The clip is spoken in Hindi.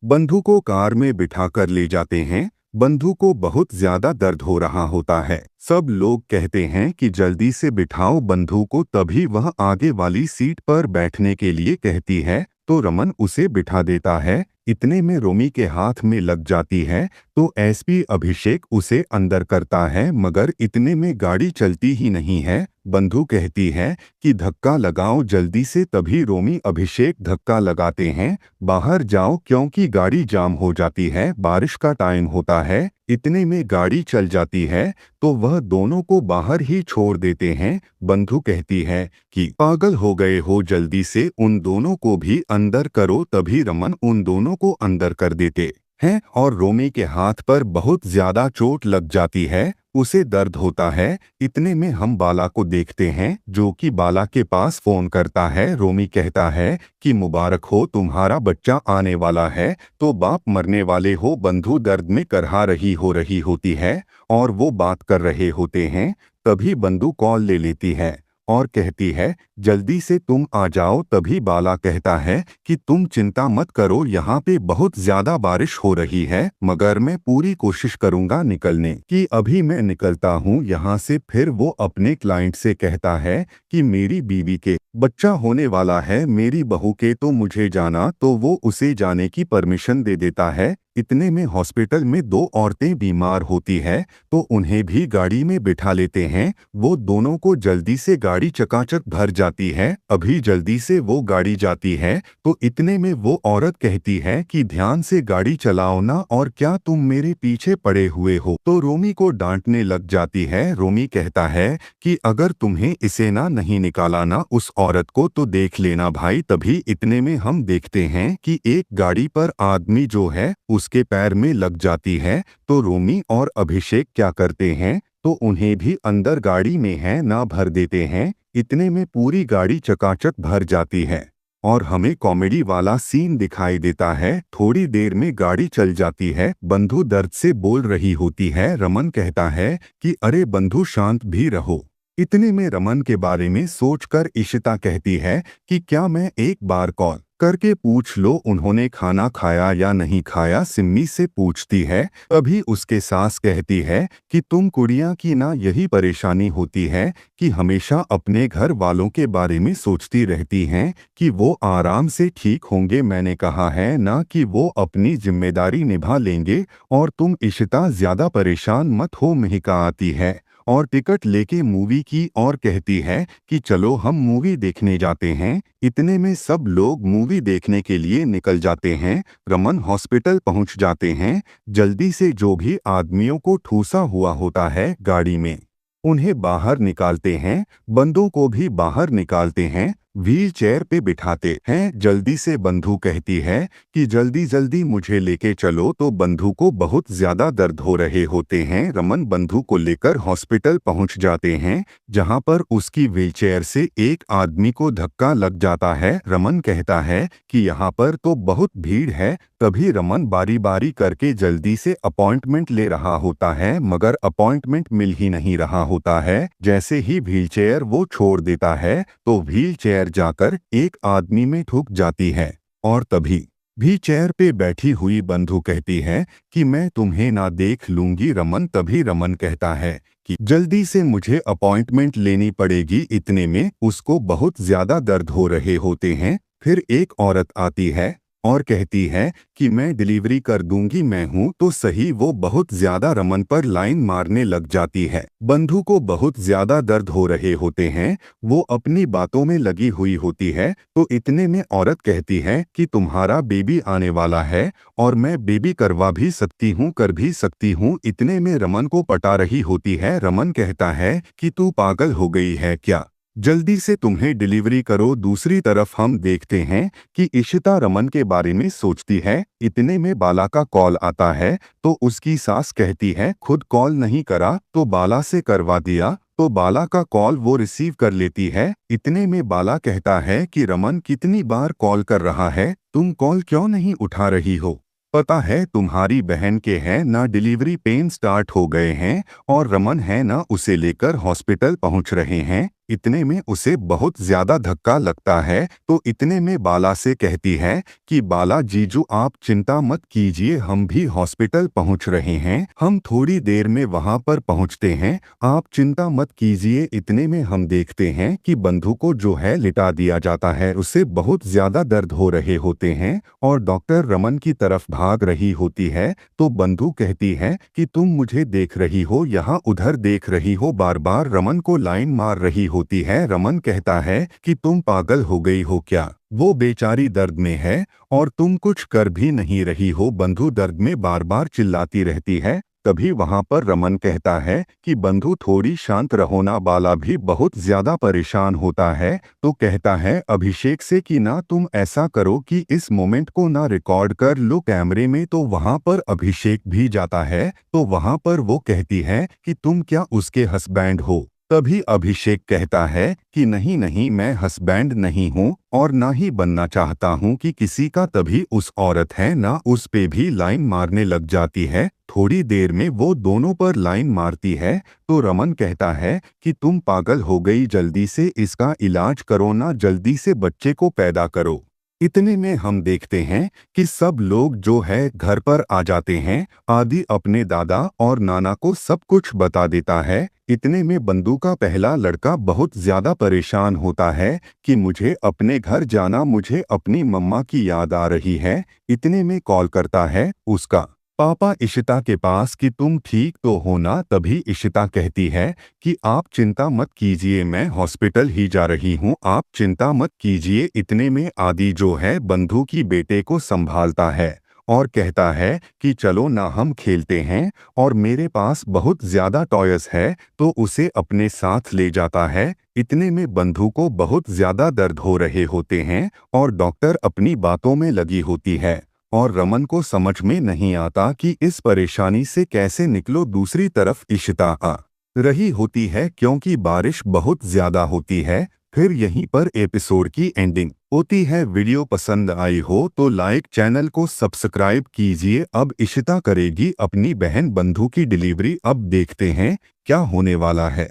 बंधु को कार में बिठाकर ले जाते हैं। बंधु को बहुत ज्यादा दर्द हो रहा होता है। सब लोग कहते हैं कि जल्दी से बिठाओ बंधु को, तभी वह आगे वाली सीट पर बैठने के लिए कहती है तो रमन उसे बिठा देता है। इतने में रोमी के हाथ में लग जाती है तो एसपी अभिषेक उसे अंदर करता है, मगर इतने में गाड़ी चलती ही नहीं है। बंधु कहती है कि धक्का लगाओ जल्दी से, तभी रोमी अभिषेक धक्का लगाते हैं। बाहर जाओ क्योंकि गाड़ी जाम हो जाती है, बारिश का टाइम होता है। इतने में गाड़ी चल जाती है तो वह दोनों को बाहर ही छोड़ देते हैं। बंधु कहती है कि पागल हो गए हो, जल्दी से उन दोनों को भी अंदर करो, तभी रमन उन दोनों को अंदर कर देते हैं और रोमी के हाथ पर बहुत ज्यादा चोट लग जाती है, उसे दर्द होता है। इतने में हम बाला को देखते हैं जो कि बाला के पास फोन करता है। रोमी कहता है कि मुबारक हो, तुम्हारा बच्चा आने वाला है, तो बाप मरने वाले हो। बंधु दर्द में करहा रही होती है और वो बात कर रहे होते हैं। तभी बंधु कॉल ले लेती है और कहती है जल्दी से तुम आ जाओ। तभी बाला कहता है कि तुम चिंता मत करो, यहाँ पे बहुत ज्यादा बारिश हो रही है, मगर मैं पूरी कोशिश करूंगा निकलने की। अभी मैं निकलता हूँ यहाँ से। फिर वो अपने क्लाइंट से कहता है कि मेरी बीवी के बच्चा होने वाला है, मेरी बहू के तो मुझे जाना, तो वो उसे जाने की परमिशन दे देता है। इतने में हॉस्पिटल में दो औरतें बीमार होती है तो उन्हें भी गाड़ी में बिठा लेते हैं। वो दोनों को जल्दी से गाड़ी चकाचक भर जाती है। अभी जल्दी से वो गाड़ी जाती है तो इतने में वो औरत कहती है कि ध्यान से गाड़ी चलाओ ना, और क्या तुम मेरे पीछे पड़े हुए हो। तो रोमी को डांटने लग जाती है। रोमी कहता है कि अगर तुम्हें इसे ना नहीं निकाला ना उस औरत को, तो देख लेना भाई। तभी इतने में हम देखते हैं कि एक गाड़ी पर आदमी जो है उसके पैर में लग जाती है। तो रोमी और अभिषेक क्या करते हैं तो उन्हें भी अंदर गाड़ी में है ना भर देते हैं। इतने में पूरी गाड़ी चकाचक भर जाती है और हमें कॉमेडी वाला सीन दिखाई देता है। थोड़ी देर में गाड़ी चल जाती है। बंधु दर्द से बोल रही होती है। रमन कहता है कि अरे बंधु शांत भी रहो। इतने में रमन के बारे में सोचकर इशिता कहती है कि क्या मैं एक बार कॉल करके पूछ लो उन्होंने खाना खाया या नहीं खाया। सिम्मी से पूछती है। अभी उसके सास कहती है कि तुम कुड़ियां की ना यही परेशानी होती है कि हमेशा अपने घर वालों के बारे में सोचती रहती हैं कि वो आराम से ठीक होंगे। मैंने कहा है ना कि वो अपनी जिम्मेदारी निभा लेंगे, और तुम इशिता ज्यादा परेशान मत हो। मिहिका आती है और टिकट लेके मूवी की और कहती है कि चलो हम मूवी देखने जाते हैं। इतने में सब लोग मूवी देखने के लिए निकल जाते हैं। रमन हॉस्पिटल पहुंच जाते हैं। जल्दी से जो भी आदमियों को ठूसा हुआ होता है गाड़ी में उन्हें बाहर निकालते हैं। बंधु को भी बाहर निकालते हैं, व्हील चेयर पे बिठाते हैं। जल्दी से बंधु कहती है कि जल्दी जल्दी मुझे लेके चलो, तो बंधु को बहुत ज्यादा दर्द हो रहे होते हैं। रमन बंधु को लेकर हॉस्पिटल पहुंच जाते हैं जहां पर उसकी व्हीलचेयर से एक आदमी को धक्का लग जाता है। रमन कहता है कि यहाँ पर तो बहुत भीड़ है। तभी रमन बारी बारी करके जल्दी से अपॉइंटमेंट ले रहा होता है, मगर अपॉइंटमेंट मिल ही नहीं रहा होता है। जैसे ही व्हीलचेयर वो छोड़ देता है तो व्हीलचेयर जाकर एक आदमी में ठुक जाती है, और तभी भी चेयर पे बैठी हुई बंधु कहती है कि मैं तुम्हें ना देख लूंगी। तभी रमन कहता है कि जल्दी से मुझे अपॉइंटमेंट लेनी पड़ेगी। इतने में उसको बहुत ज्यादा दर्द हो रहे होते हैं। फिर एक औरत आती है और कहती है कि मैं डिलीवरी कर दूंगी, मैं हूं तो सही। वो बहुत ज्यादा रमन पर लाइन मारने लग जाती है। बंधु को बहुत ज्यादा दर्द हो रहे होते हैं, वो अपनी बातों में लगी हुई होती है। तो इतने में औरत कहती है कि तुम्हारा बेबी आने वाला है और मैं बेबी करवा भी सकती हूँ, कर भी सकती हूँ। इतने में रमन को पटा रही होती है। रमन कहता है कि तू पागल हो गई है क्या, जल्दी से तुम्हें डिलीवरी करो। दूसरी तरफ हम देखते हैं कि इशिता रमन के बारे में सोचती है। इतने में बाला का कॉल आता है तो उसकी सास कहती है खुद कॉल नहीं करा तो बाला से करवा दिया। तो बाला का कॉल वो रिसीव कर लेती है। इतने में बाला कहता है कि रमन कितनी बार कॉल कर रहा है, तुम कॉल क्यों नहीं उठा रही हो। पता है तुम्हारी बहन के है ना डिलीवरी पेन स्टार्ट हो गए हैं और रमन है ना उसे लेकर हॉस्पिटल पहुंच रहे हैं। इतने में उसे बहुत ज्यादा धक्का लगता है तो इतने में बाला से कहती है कि बाला जीजू आप चिंता मत कीजिए, हम भी हॉस्पिटल पहुंच रहे हैं, हम थोड़ी देर में वहां पर पहुंचते हैं, आप चिंता मत कीजिए। इतने में हम देखते हैं कि बंधु को जो है लिटा दिया जाता है, उसे बहुत ज्यादा दर्द हो रहे होते हैं और डॉक्टर रमन की तरफ भाग रही होती है तो बंधु कहती है कि तुम मुझे देख रही हो, यहाँ उधर देख रही हो, बार बार रमन को लाइन मार रही होती है। रमन कहता है कि तुम पागल हो गई हो क्या, वो बेचारी दर्द में है और तुम कुछ कर भी नहीं रही हो। बंधु दर्द में बार बार चिल्लाती रहती है। तभी वहां पर रमन कहता है कि बंधु थोड़ी शांत रहो ना, बाला भी बहुत ज्यादा परेशान होता है तो कहता है अभिषेक से कि ना तुम ऐसा करो कि इस मोमेंट को ना रिकॉर्ड कर लो कैमरे में। तो वहां पर अभिषेक भी जाता है तो वहां पर वो कहती है कि तुम क्या उसके हस्बैंड हो। तभी अभिषेक कहता है कि नहीं नहीं, मैं हस्बैंड नहीं हूँ और ना ही बनना चाहता हूँ कि किसी का। तभी उस औरत है ना उस पे भी लाइन मारने लग जाती है। थोड़ी देर में वो दोनों पर लाइन मारती है तो रमन कहता है कि तुम पागल हो गई, जल्दी से इसका इलाज करो ना, जल्दी से बच्चे को पैदा करो। इतने में हम देखते हैं कि सब लोग जो है घर पर आ जाते हैं। आदि अपने दादा और नाना को सब कुछ बता देता है। इतने में बंधु का पहला लड़का बहुत ज्यादा परेशान होता है कि मुझे अपने घर जाना, मुझे अपनी मम्मा की याद आ रही है। इतने में कॉल करता है उसका पापा इशिता के पास कि तुम ठीक तो हो ना। तभी इशिता कहती है कि आप चिंता मत कीजिए, मैं हॉस्पिटल ही जा रही हूँ, आप चिंता मत कीजिए। इतने में आदि जो है बंधु की बेटे को संभालता है और कहता है कि चलो ना हम खेलते हैं और मेरे पास बहुत ज्यादा टॉयस है तो उसे अपने साथ ले जाता है। इतने में बंधु को बहुत ज्यादा दर्द हो रहे होते हैं और डॉक्टर अपनी बातों में लगी होती है और रमन को समझ में नहीं आता कि इस परेशानी से कैसे निकलो। दूसरी तरफ इशिता आ रही होती है क्योंकि बारिश बहुत ज्यादा होती है। फिर यहीं पर एपिसोड की एंडिंग होती है। वीडियो पसंद आई हो तो लाइक, चैनल को सब्सक्राइब कीजिए। अब इशिता करेगी अपनी बहन बंधु की डिलीवरी। अब देखते हैं क्या होने वाला है।